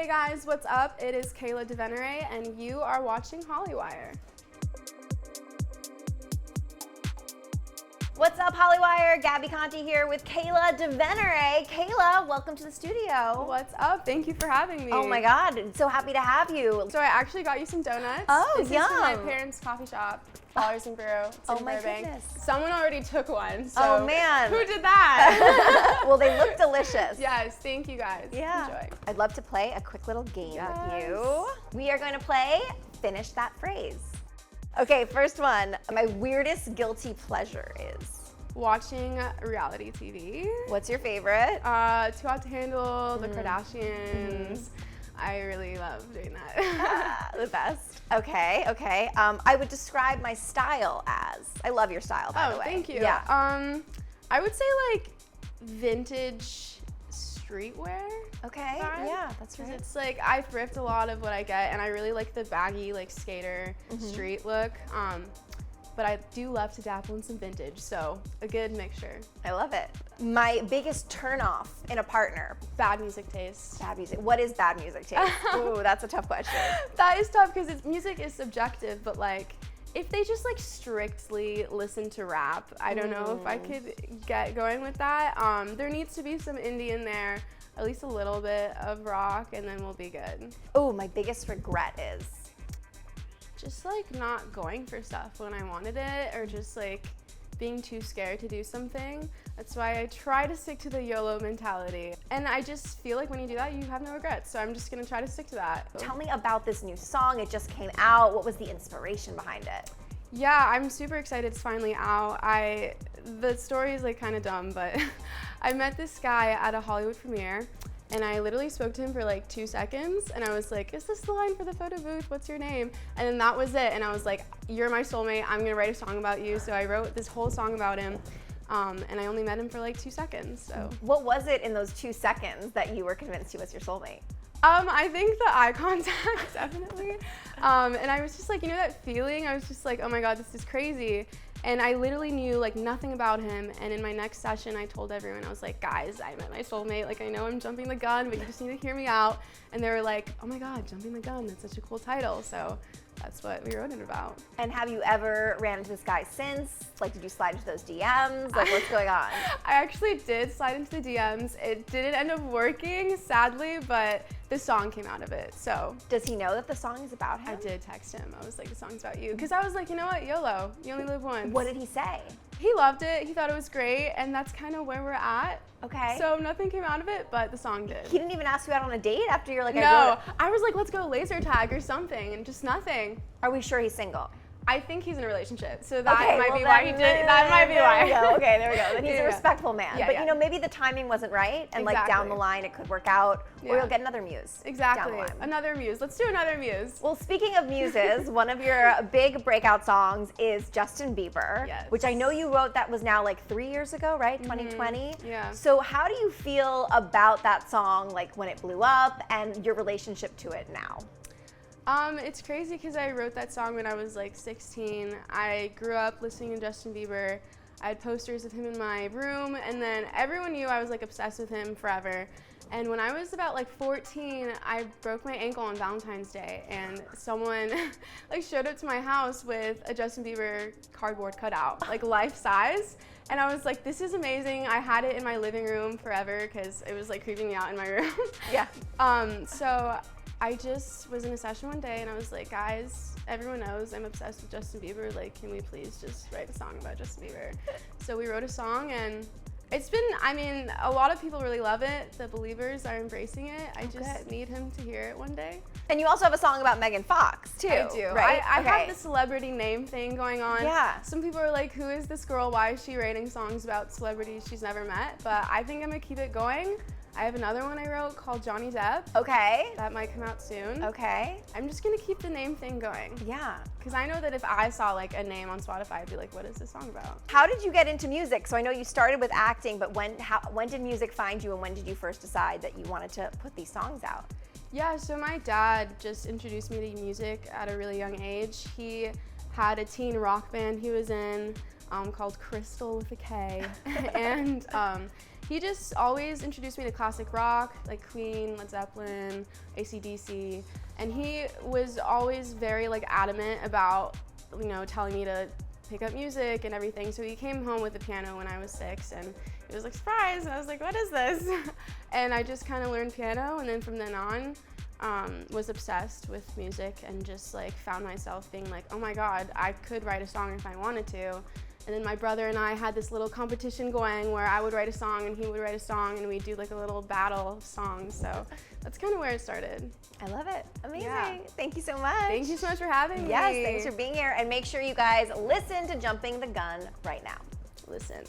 Hey guys, what's up? It is Kayla DiVenere and you are watching Hollywire. What's up, Hollywire? Gabby Conti here with Kayla DiVenere. Kayla, welcome to the studio. What's up? Thank you for having me. Oh my God, so happy to have you. So I actually got you some donuts. Oh, this yum. is from my parents' coffee shop, Flowers and Brew. It's in my Burbank. goodness. Someone already took one. So Oh man. who did that? Well, they look delicious. Yes, thank you guys. Yeah. Enjoy. I'd love to play a quick little game with you. Yes. We are going to play Finish That Phrase. Okay, first one. My weirdest guilty pleasure is? Watching reality TV. What's your favorite? Too Hot to Handle, The Kardashians. I really love doing that. The best. Okay. I would describe my style as, I love your style, by the way. Oh, thank you. Yeah. I would say like vintage streetwear. Okay, vibe. yeah, that's 'Cause right. it's like I thrift a lot of what I get, and I really like the baggy like skater street look. But I do love to dabble in some vintage, so a good mixture. I love it. My biggest turnoff in a partner. Bad music taste. Bad music. What is bad music taste? Ooh, that's a tough question. That is tough because music is subjective, but like if they just like strictly listen to rap, I don't know if I could get going with that. There needs to be some indie in there, at least a little bit of rock, and then we'll be good. Oh, my biggest regret is? Just like not going for stuff when I wanted it, or just like being too scared to do something. That's why I try to stick to the YOLO mentality. And I just feel like when you do that, you have no regrets. So I'm just gonna try to stick to that. Tell me about this new song. It just came out. What was the inspiration behind it? Yeah, I'm super excited it's finally out. The story is like kind of dumb, but I met this guy at a Hollywood premiere, and I literally spoke to him for like 2 seconds, and I was like, is this the line for the photo booth? What's your name? And then that was it, and I was like, you're my soulmate, I'm gonna write a song about you. So I wrote this whole song about him, and I only met him for like 2 seconds, so. What was it in those 2 seconds that you were convinced he was your soulmate? I think the eye contact, definitely. And I was just like, you know that feeling? I was just like, oh my God, this is crazy. And I literally knew like nothing about him. And in my next session, I told everyone, I was like, guys, I met my soulmate. Like, I know I'm jumping the gun, but you just need to hear me out. And they were like, oh my God, jumping the gun, that's such a cool title. So that's what we wrote it about. And have you ever ran into this guy since? Like, did you slide into those DMs? Like, what's going on? I actually did slide into the DMs. It didn't end up working, sadly, but the song came out of it, so. Does he know that the song is about him? I did text him. I was like, the song's about you. Because I was like, you know what, YOLO, you only live once. What did he say? He loved it, he thought it was great, and that's kind of where we're at. Okay. So nothing came out of it, but the song did. He didn't even ask you out on a date after you're like, No, I was like, let's go laser tag or something, and just nothing. Are we sure he's single? I think he's in a relationship, so that Okay, might well be why he did. That might be why. Okay, there we go. Then he's a Yeah. respectful man. Yeah, but yeah. you know, maybe the timing wasn't right, and like down the Exactly. line it could work out, or Yeah. you'll get another muse. Exactly. Down the line. Another muse. Let's do another muse. Well, speaking of muses, one of your big breakout songs is Justin Bieber, Yes. which I know you wrote that was now like 3 years ago, right? 2020? Yeah. So how do you feel about that song, like when it blew up, and your relationship to it now? It's crazy because I wrote that song when I was like 16. I grew up listening to Justin Bieber. I had posters of him in my room, and then everyone knew I was like obsessed with him forever. And when I was about like 14, I broke my ankle on Valentine's Day, and someone like showed up to my house with a Justin Bieber cardboard cutout, like life size. And I was like, this is amazing. I had it in my living room forever because it was like creeping me out in my room. Yeah. So I just was in a session one day and I was like, guys, everyone knows I'm obsessed with Justin Bieber. Like, can we please just write a song about Justin Bieber? So we wrote a song, and it's been, I mean, a lot of people really love it. The believers are embracing it. I just need him to hear it one day. And you also have a song about Megan Fox, too. I do. Right? I have the celebrity name thing going on. Yeah. Some people are like, who is this girl? Why is she writing songs about celebrities she's never met? But I think I'm gonna keep it going. I have another one I wrote called Johnny Depp. Okay. That might come out soon. Okay. I'm just gonna keep the name thing going. Yeah. Because I know that if I saw like a name on Spotify, I'd be like, what is this song about? How did you get into music? So I know you started with acting, but when did music find you, and when did you first decide that you wanted to put these songs out? Yeah, so my dad just introduced me to music at a really young age. He had a teen rock band he was in called Crystal with a K. And He just always introduced me to classic rock, like Queen, Led Zeppelin, AC/DC, and he was always very like adamant about, you know, telling me to pick up music and everything. So he came home with a piano when I was 6, and it was like, surprise, and I was like, what is this? And I just kind of learned piano, and then from then on, was obsessed with music and just like found myself being like, oh my God, I could write a song if I wanted to. And then my brother and I had this little competition going where I would write a song and he would write a song, and we'd do like a little battle of songs. So that's kind of where it started. I love it. Amazing. Yeah. Thank you so much. Thank you so much for having me. Yes, thanks for being here. And make sure you guys listen to Jumping the Gun right now. Listen.